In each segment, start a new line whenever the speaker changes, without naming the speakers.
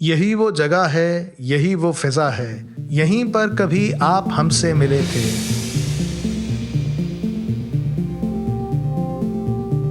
यही वो जगह है, यही वो फिजा है, यहीं पर कभी आप हमसे मिले थे।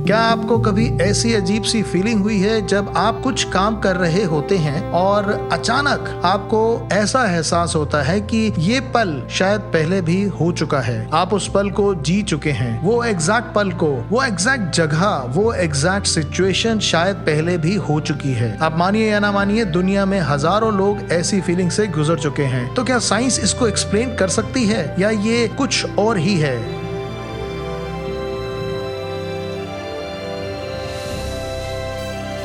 क्या आपको कभी ऐसी अजीब सी फीलिंग हुई है जब आप कुछ काम कर रहे होते हैं और अचानक आपको ऐसा एहसास होता है कि ये पल शायद पहले भी हो चुका है, आप उस पल को जी चुके हैं, वो एग्जैक्ट पल को, वो एग्जैक्ट जगह, वो एग्जैक्ट सिचुएशन शायद पहले भी हो चुकी है। आप मानिए या ना मानिए, दुनिया में हजारों लोग ऐसी फीलिंग से गुजर चुके हैं। तो क्या साइंस इसको एक्सप्लेन कर सकती है या ये कुछ और ही है?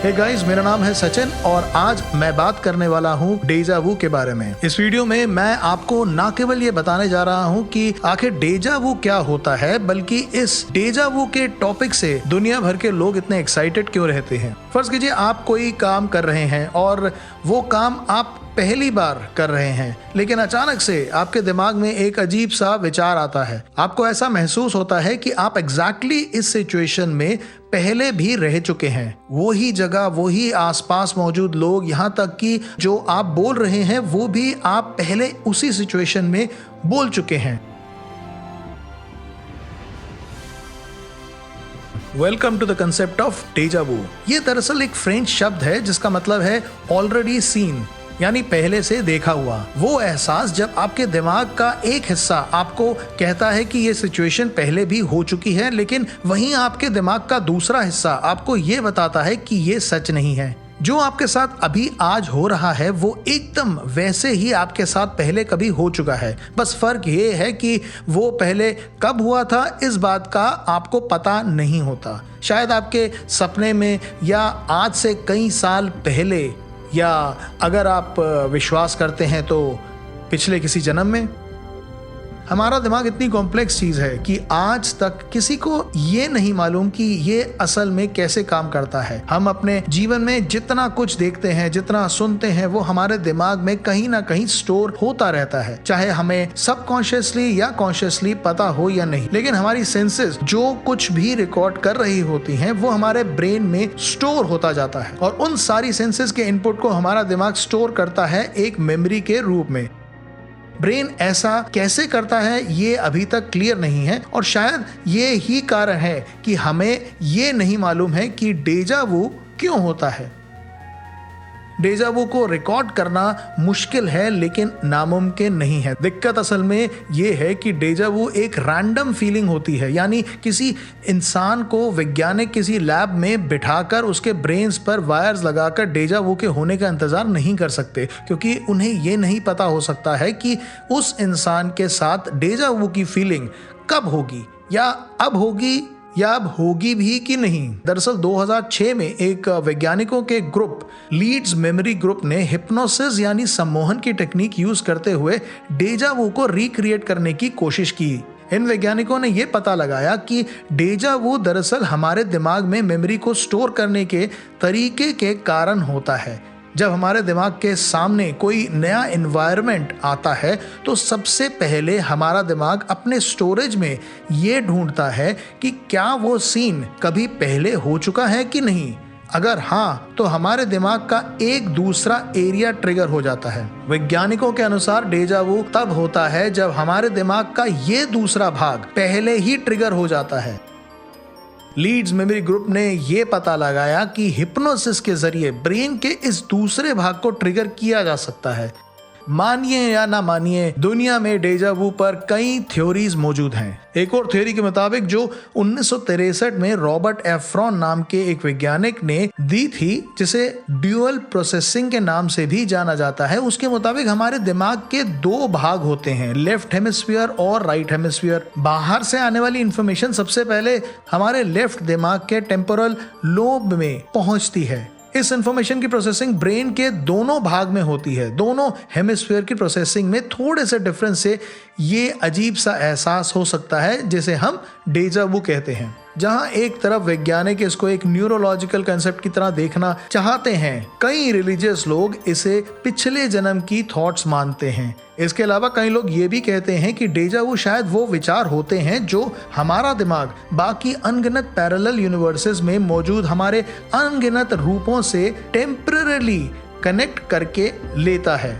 हे गाइस, मेरा नाम है सचिन और आज मैं बात करने वाला हूँ डेजा वू के बारे में। इस वीडियो में मैं आपको ना केवल ये बताने जा रहा हूँ कि आखिर डेजा वू क्या होता है, बल्कि इस डेजा वू के टॉपिक से दुनिया भर के लोग इतने एक्साइटेड क्यों रहते हैं। फर्ज कीजिए आप कोई काम कर रहे हैं और वो काम आप पहली बार कर रहे हैं, लेकिन अचानक से आपके दिमाग में एक अजीब सा विचार आता है। आपको ऐसा महसूस होता है कि आप एग्जैक्टली इस सिचुएशन में पहले भी रह चुके हैं। वो ही जगह, वो ही आसपास मौजूद लोग, यहाँ तक कि जो आप बोल रहे हैं वो भी आप पहले उसी सिचुएशन में बोल चुके हैं। Welcome to the concept of deja vu. ये दरअसल एक फ्रेंच शब्द है जिसका मतलब है ऑलरेडी सीन, यानी पहले से देखा हुआ। वो एहसास जब आपके दिमाग का एक हिस्सा आपको कहता है कि ये सिचुएशन पहले भी हो चुकी है, लेकिन वहीं आपके दिमाग का दूसरा हिस्सा आपको ये बताता है कि ये सच नहीं है। जो आपके साथ अभी आज हो रहा है वो एकदम वैसे ही आपके साथ पहले कभी हो चुका है। बस फर्क ये है कि वो पहले कब हुआ था इस बात का आपको पता नहीं होता। शायद आपके सपने में, या आज से कई साल पहले, या अगर आप विश्वास करते हैं तो पिछले किसी जन्म में। हमारा दिमाग इतनी कॉम्प्लेक्स चीज है कि आज तक किसी को ये नहीं मालूम कि ये असल में कैसे काम करता है। हम अपने जीवन में जितना कुछ देखते हैं, जितना सुनते हैं, वो हमारे दिमाग में कहीं ना कहीं स्टोर होता रहता है, चाहे हमें सबकॉन्शियसली या कॉन्शियसली पता हो या नहीं। लेकिन हमारी सेंसेस जो कुछ भी रिकॉर्ड कर रही होती हैं वो हमारे ब्रेन में स्टोर होता जाता है, और उन सारी सेंसेस के इनपुट को हमारा दिमाग स्टोर करता है एक मेमोरी के रूप में। ब्रेन ऐसा कैसे करता है ये अभी तक क्लियर नहीं है, और शायद ये ही कारण है कि हमें ये नहीं मालूम है कि डेजा वू क्यों होता है। डेजा वू को रिकॉर्ड करना मुश्किल है लेकिन नामुमकिन नहीं है। दिक्कत असल में ये है कि डेजा वू एक रैंडम फीलिंग होती है, यानी किसी इंसान को वैज्ञानिक किसी लैब में बिठाकर उसके ब्रेन्स पर वायर्स लगाकर डेजा वू के होने का इंतजार नहीं कर सकते, क्योंकि उन्हें ये नहीं पता हो सकता है कि उस इंसान के साथ डेजा वू की फीलिंग कब होगी, या अब होगी, या अब होगी भी कि नहीं। दरअसल 2006 में एक वैज्ञानिकों के ग्रुप, लीड्स मेमोरी ग्रुप ने हिप्नोसिस यानी सम्मोहन की टेक्निक यूज करते हुए डेजा वू को रिक्रिएट करने की कोशिश की। इन वैज्ञानिकों ने यह पता लगाया कि डेजा वू दरअसल हमारे दिमाग में मेमोरी को स्टोर करने के तरीके के कारण होता है। जब हमारे दिमाग के सामने कोई नया एनवायरनमेंट आता है तो सबसे पहले हमारा दिमाग अपने स्टोरेज में ये ढूंढता है कि क्या वो सीन कभी पहले हो चुका है कि नहीं। अगर हाँ, तो हमारे दिमाग का एक दूसरा एरिया ट्रिगर हो जाता है। वैज्ञानिकों के अनुसार डेजा वू तब होता है जब हमारे दिमाग का ये दूसरा भाग पहले ही ट्रिगर हो जाता है। लीड्स मेमोरी ग्रुप ने यह पता लगाया कि हिप्नोसिस के जरिए ब्रेन के इस दूसरे भाग को ट्रिगर किया जा सकता है। मानिए या ना मानिए, दुनिया में डेजा वू पर कई थ्योरीज मौजूद हैं। एक और थ्योरी के मुताबिक जो 1963 में रॉबर्ट एफ्रॉन नाम के एक वैज्ञानिक ने दी थी, जिसे ड्यूअल प्रोसेसिंग के नाम से भी जाना जाता है, उसके मुताबिक हमारे दिमाग के दो भाग होते हैं, लेफ्ट हेमिस्फीयर और राइट हेमिस्फीयर। बाहर से आने वाली इंफॉर्मेशन सबसे पहले हमारे लेफ्ट दिमाग के टेम्पोरल लोब में पहुंचती है। इस इंफॉर्मेशन की प्रोसेसिंग ब्रेन के दोनों भाग में होती है। दोनों हेमिस्फीयर की प्रोसेसिंग में थोड़े से डिफरेंस से ये अजीब सा एहसास हो सकता है, जिसे हम डेजा वू कहते हैं। जहां एक तरफ वैज्ञानिक इसको एक न्यूरोलॉजिकल कंसेप्ट की तरह देखना चाहते हैं, कई रिलीजियस लोग इसे पिछले जन्म की थॉट्स मानते हैं। इसके अलावा कई लोग ये भी कहते हैं कि डेजा वू शायद वो विचार होते हैं जो हमारा दिमाग बाकी अनगिनत पैरेलल यूनिवर्सेस में मौजूद हमारे अनगिनत रूपों से टेम्पररीली कनेक्ट करके लेता है।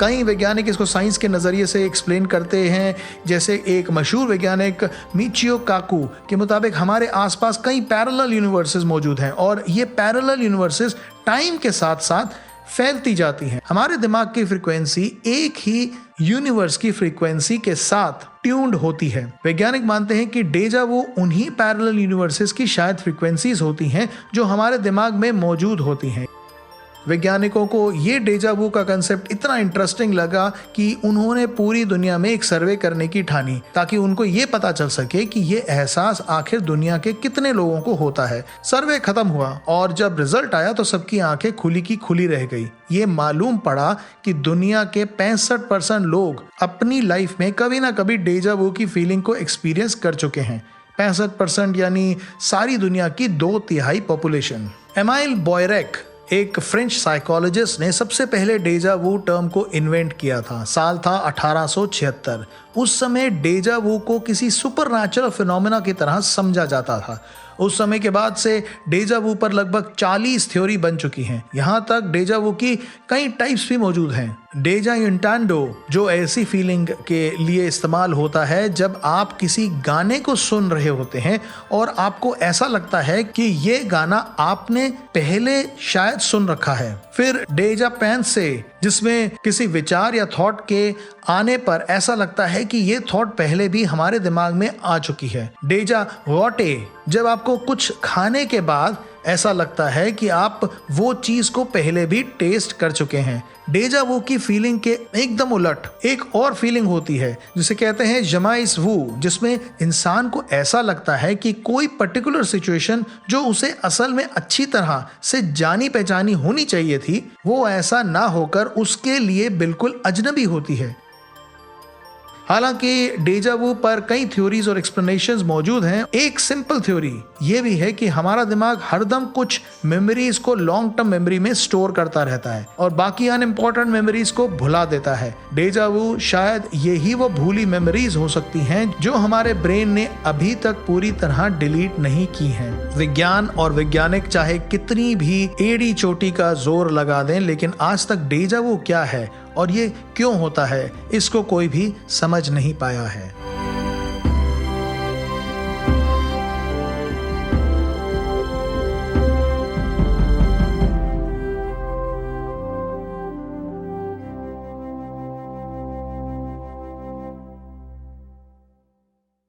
कई वैज्ञानिक इसको साइंस के नज़रिए से एक्सप्लेन करते हैं, जैसे एक मशहूर वैज्ञानिक मिचियो काकू के मुताबिक हमारे आसपास कई पैरेलल यूनिवर्सेस मौजूद हैं और ये पैरेलल यूनिवर्सेस टाइम के साथ साथ फैलती जाती हैं। हमारे दिमाग की फ्रीक्वेंसी एक ही यूनिवर्स की फ्रीक्वेंसी के साथ ट्यून्ड होती है। वैज्ञानिक मानते हैं कि डेजा वू उन्हीं पैरेलल यूनिवर्सेस की शायद फ्रीक्वेंसीज होती हैं जो हमारे दिमाग में मौजूद होती हैं। वैज्ञानिकों को ये डेजा वू का कंसेप्ट इतना इंटरेस्टिंग लगा कि उन्होंने पूरी दुनिया में एक सर्वे करने की ठानी, ताकि उनको ये पता चल सके कि ये एहसास आखिर दुनिया के कितने लोगों को होता है। सर्वे खत्म हुआ और जब रिजल्ट आया तो सबकी आंखें खुली की खुली रह गई। ये मालूम पड़ा कि दुनिया के 65% लोग अपनी लाइफ में कभी ना कभी डेजा वू की फीलिंग को एक्सपीरियंस कर चुके हैं। 65% यानी सारी दुनिया की 2/3 पॉपुलेशन। एमाइल बॉयरेक, एक फ्रेंच साइकोलॉजिस्ट, ने सबसे पहले डेजा वू टर्म को इन्वेंट किया था। साल था 1876। उस समय डेजा वू को किसी सुपरनैचुरल फिनोमेना की तरह समझा जाता था। उस समय के बाद से डेजा वू पर लगभग 40 थ्योरी बन चुकी हैं। यहाँ तक डेजा वू की कई टाइप्स भी मौजूद हैं। डेजा इंटेंडो, जो ऐसी फीलिंग के लिए इस्तेमाल होता है जब आप किसी गाने को सुन रहे होते हैं और आपको ऐसा लगता है कि ये गाना आपने पहले शायद सुन रखा है। फिर डेजा पेंसे, जिसमें किसी विचार या थॉट के आने पर ऐसा लगता है कि ये थॉट पहले भी हमारे दिमाग में आ चुकी है। डेजा वॉटे, जब आपको कुछ खाने के बाद ऐसा लगता है कि आप वो चीज को पहले भी टेस्ट कर चुके हैं। डेजा वू की फीलिंग के एकदम उलट एक और फीलिंग होती है जिसे कहते हैं जमाइस वू, जिसमें इंसान को ऐसा लगता है कि कोई पर्टिकुलर सिचुएशन जो उसे असल में अच्छी तरह से जानी पहचानी होनी चाहिए थी, वो ऐसा ना होकर उसके लिए बिल्कुल अजनबी होती है। हालांकि डेजा वू पर कई थ्योरीज और एक्सप्लेनेशंस मौजूद हैं। एक सिंपल थ्योरी ये भी है कि हमारा दिमाग हरदम कुछ मेमोरीज को लॉन्ग टर्म मेमोरी में स्टोर करता रहता है और बाकी अनइम्पोर्टेंट मेमोरीज को भुला देता है। डेजा वू शायद यही वो भूली मेमोरीज हो सकती हैं जो हमारे ब्रेन ने अभी तक पूरी तरह डिलीट नहीं की हैं। विज्ञान और वैज्ञानिक चाहे कितनी भी एड़ी चोटी का जोर लगा दें, लेकिन आज तक डेजा वू क्या है और ये क्यों होता है, इसको कोई भी समझ नहीं पाया है।